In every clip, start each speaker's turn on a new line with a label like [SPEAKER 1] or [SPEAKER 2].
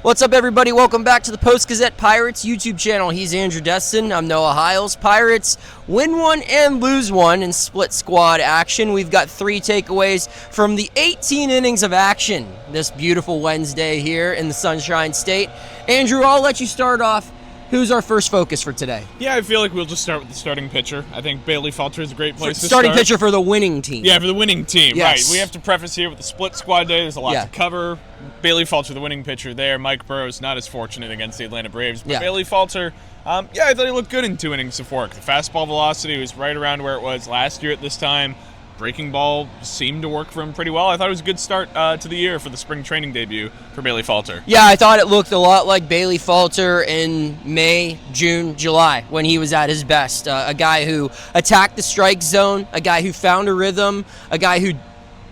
[SPEAKER 1] What's up, everybody? Welcome back to the Post-Gazette Pirates YouTube channel. He's Andrew Destin. I'm Noah Hiles. Pirates win one and lose one in split squad action. We've got 3 takeaways from the 18 innings of action this beautiful Wednesday here in the Sunshine State. Andrew, I'll let you start off. Who's our first focus for today?
[SPEAKER 2] Yeah, I feel like we'll just start with the starting pitcher. I think Bailey Falter is a great place to start.
[SPEAKER 1] Starting pitcher for the winning team.
[SPEAKER 2] Yeah, for the winning team,
[SPEAKER 1] yes.
[SPEAKER 2] Right. We have to preface here with the split squad day. There's a lot to cover. Bailey Falter, the winning pitcher there. Mike Burrow's not as fortunate against the Atlanta Braves. But Bailey Falter, I thought he looked good in 2 innings of work. The fastball velocity was right around where it was last year at this time. Breaking ball seemed to work for him pretty well. I thought it was a good start to the year for the spring training debut for Bailey Falter. Yeah,
[SPEAKER 1] I thought it looked a lot like Bailey Falter in May, June, July when he was at his best. A guy who attacked the strike zone, a guy who found a rhythm, a guy who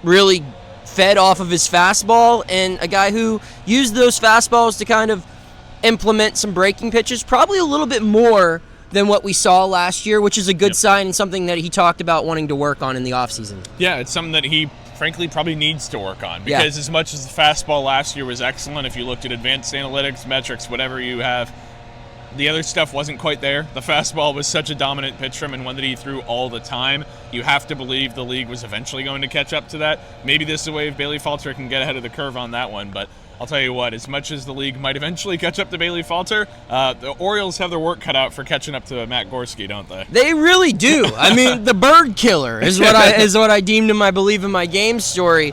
[SPEAKER 1] really fed off of his fastball, and a guy who used those fastballs to kind of implement some breaking pitches, probably a little bit more than what we saw last year, which is a good sign and something that he talked about wanting to work on in the offseason.
[SPEAKER 2] Yeah, it's something that he, frankly, probably needs to work on because as much as the fastball last year was excellent, if you looked at advanced analytics, metrics, whatever you have, the other stuff wasn't quite there. The fastball was such a dominant pitch from him and one that he threw all the time. You have to believe the league was eventually going to catch up to that. Maybe this is a way if Bailey Falter can get ahead of the curve on that one, but I'll tell you what, as much as the league might eventually catch up to Bailey Falter, the Orioles have their work cut out for catching up to Matt Gorski, don't they?
[SPEAKER 1] They really do. I mean, the bird killer is what I deemed him, I believe, in my game story.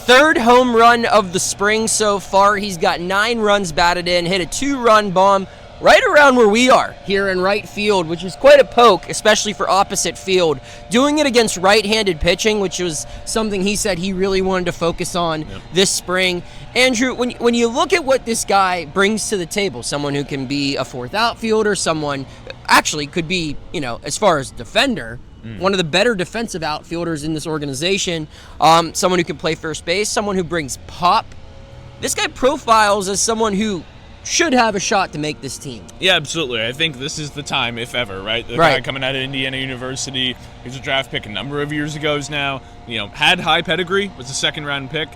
[SPEAKER 1] 3rd home run of the spring so far. He's got 9 runs batted in, hit a 2-run bomb right around where we are here in right field, which is quite a poke, especially for opposite field. Doing it against right-handed pitching, which was something he said he really wanted to focus on this spring. Andrew, when you look at what this guy brings to the table, someone who can be a 4th outfielder, someone actually could be, as far as defender, one of the better defensive outfielders in this organization, someone who can play first base, someone who brings pop. This guy profiles as someone who should have a shot to make this team.
[SPEAKER 2] Yeah, absolutely. I think this is the time, if ever, right? The guy coming out of Indiana University, he's a draft pick a number of years ago now, had high pedigree, was a 2nd-round pick.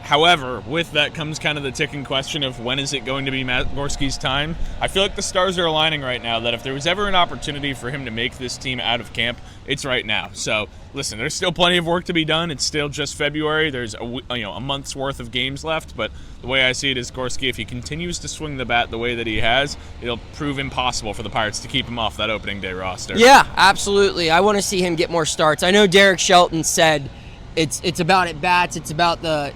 [SPEAKER 2] However, with that comes kind of the ticking question of when is it going to be Matt Gorski's time? I feel like the stars are aligning right now that if there was ever an opportunity for him to make this team out of camp, it's right now. So, listen, there's still plenty of work to be done. It's still just February. There's a month's worth of games left, but the way I see it is Gorski, if he continues to swing the bat the way that he has, it'll prove impossible for the Pirates to keep him off that opening day roster.
[SPEAKER 1] Yeah, absolutely. I want to see him get more starts. I know Derek Shelton said it's about at-bats, it's about the,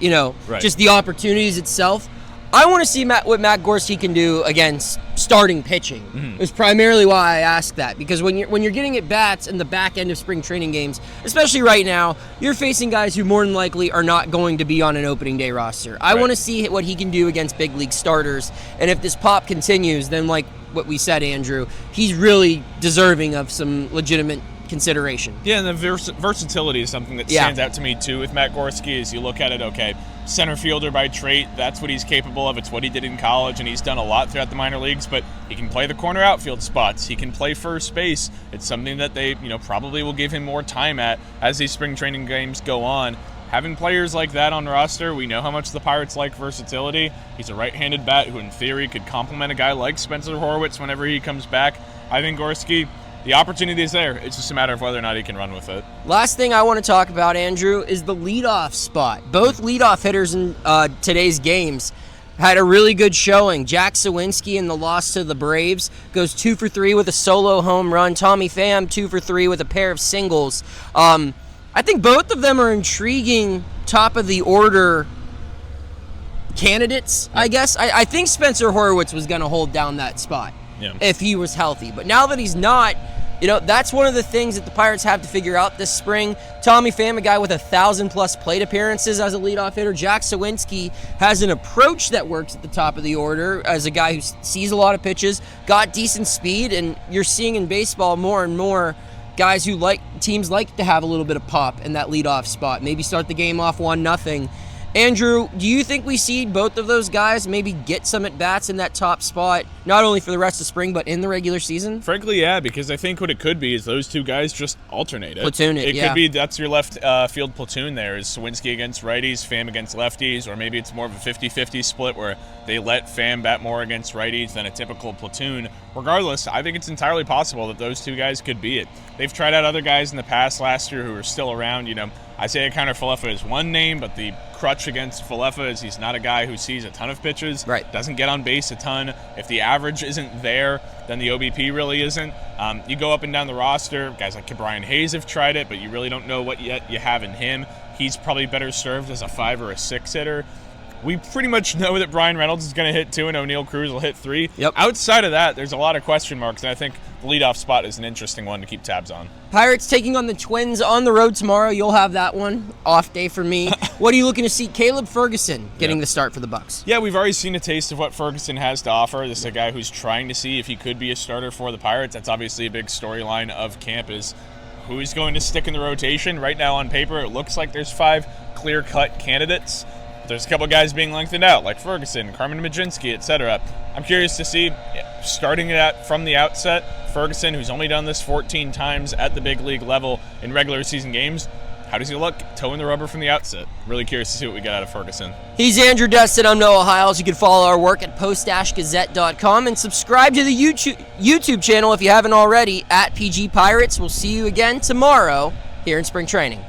[SPEAKER 1] just the opportunities itself. I want to see what Matt Gorski can do against starting pitching. It's primarily why I asked that, because when you're getting at-bats in the back end of spring training games, especially right now, you're facing guys who more than likely are not going to be on an opening day roster. I want to see what he can do against big league starters, and if this pop continues, then like what we said, Andrew, he's really deserving of some legitimate consideration.
[SPEAKER 2] Yeah, and the versatility is something that stands out to me too with Matt Gorski. As you look at it, center fielder by trait, that's what he's capable of. It's what he did in college, and he's done a lot throughout the minor leagues, but he can play the corner outfield spots. He can play first base. It's something that they, probably will give him more time at as these spring training games go on. Having players like that on roster, we know how much the Pirates like versatility. He's a right-handed bat who, in theory, could complement a guy like Spencer Horwitz whenever he comes back. I think Gorski, the opportunity is there. It's just a matter of whether or not he can run with it.
[SPEAKER 1] Last thing I want to talk about, Andrew, is the leadoff spot. Both leadoff hitters in today's games had a really good showing. Jack Suwinski in the loss to the Braves goes 2 for 3 with a solo home run. Tommy Pham 2 for 3 with a pair of singles. I think both of them are intriguing top of the order candidates, I guess. I think Spencer Horwitz was going to hold down that spot if he was healthy. But now that he's not, that's one of the things that the Pirates have to figure out this spring. Tommy Pham, a guy with 1,000+ plate appearances as a leadoff hitter. Jack Suwinski has an approach that works at the top of the order as a guy who sees a lot of pitches, got decent speed, and you're seeing in baseball more and more guys who teams like to have a little bit of pop in that leadoff spot. Maybe start the game off 1-0. Andrew, do you think we see both of those guys maybe get some at-bats in that top spot, not only for the rest of spring, but in the regular season?
[SPEAKER 2] Frankly, yeah, because I think what it could be is those two guys just alternate it.
[SPEAKER 1] Platoon it,
[SPEAKER 2] It
[SPEAKER 1] yeah.
[SPEAKER 2] could be that's your left field platoon there, is Suwinski against righties, Pham against lefties, or maybe it's more of a 50-50 split where they let Pham bat more against righties than a typical platoon. Regardless, I think it's entirely possible that those two guys could be it. They've tried out other guys in the past last year who are still around. Isaiah Kiner-Falefa is one name, but the crutch against Falefa is he's not a guy who sees a ton of pitches,
[SPEAKER 1] right?
[SPEAKER 2] Doesn't get on base a ton. If the average isn't there, then the OBP really isn't. You go up and down the roster, guys like Brian Hayes have tried it, but you really don't know what yet you have in him. He's probably better served as a 5 or a 6 hitter. We pretty much know that Brian Reynolds is going to hit 2 and O'Neal Cruz will hit 3.
[SPEAKER 1] Yep.
[SPEAKER 2] Outside of that, there's a lot of question marks, and I think the leadoff spot is an interesting one to keep tabs on.
[SPEAKER 1] Pirates taking on the Twins on the road tomorrow. You'll have that one. Off day for me. What are you looking to see? Caleb Ferguson getting the start for the Bucks.
[SPEAKER 2] Yeah, we've already seen a taste of what Ferguson has to offer. This is a guy who's trying to see if he could be a starter for the Pirates. That's obviously a big storyline of camp, is who's going to stick in the rotation. Right now on paper, it looks like there's 5 clear-cut candidates. There's a couple guys being lengthened out, like Ferguson, Carmen Majinski, etc. I'm curious to see, starting it from the outset, Ferguson, who's only done this 14 times at the big league level in regular season games, how does he look toeing the rubber from the outset? Really curious to see what we get out of Ferguson.
[SPEAKER 1] He's Andrew Destin. I'm Noah Hiles. You can follow our work at Post-Gazette.com and subscribe to the YouTube channel if you haven't already at PG Pirates. We'll see you again tomorrow here in spring training.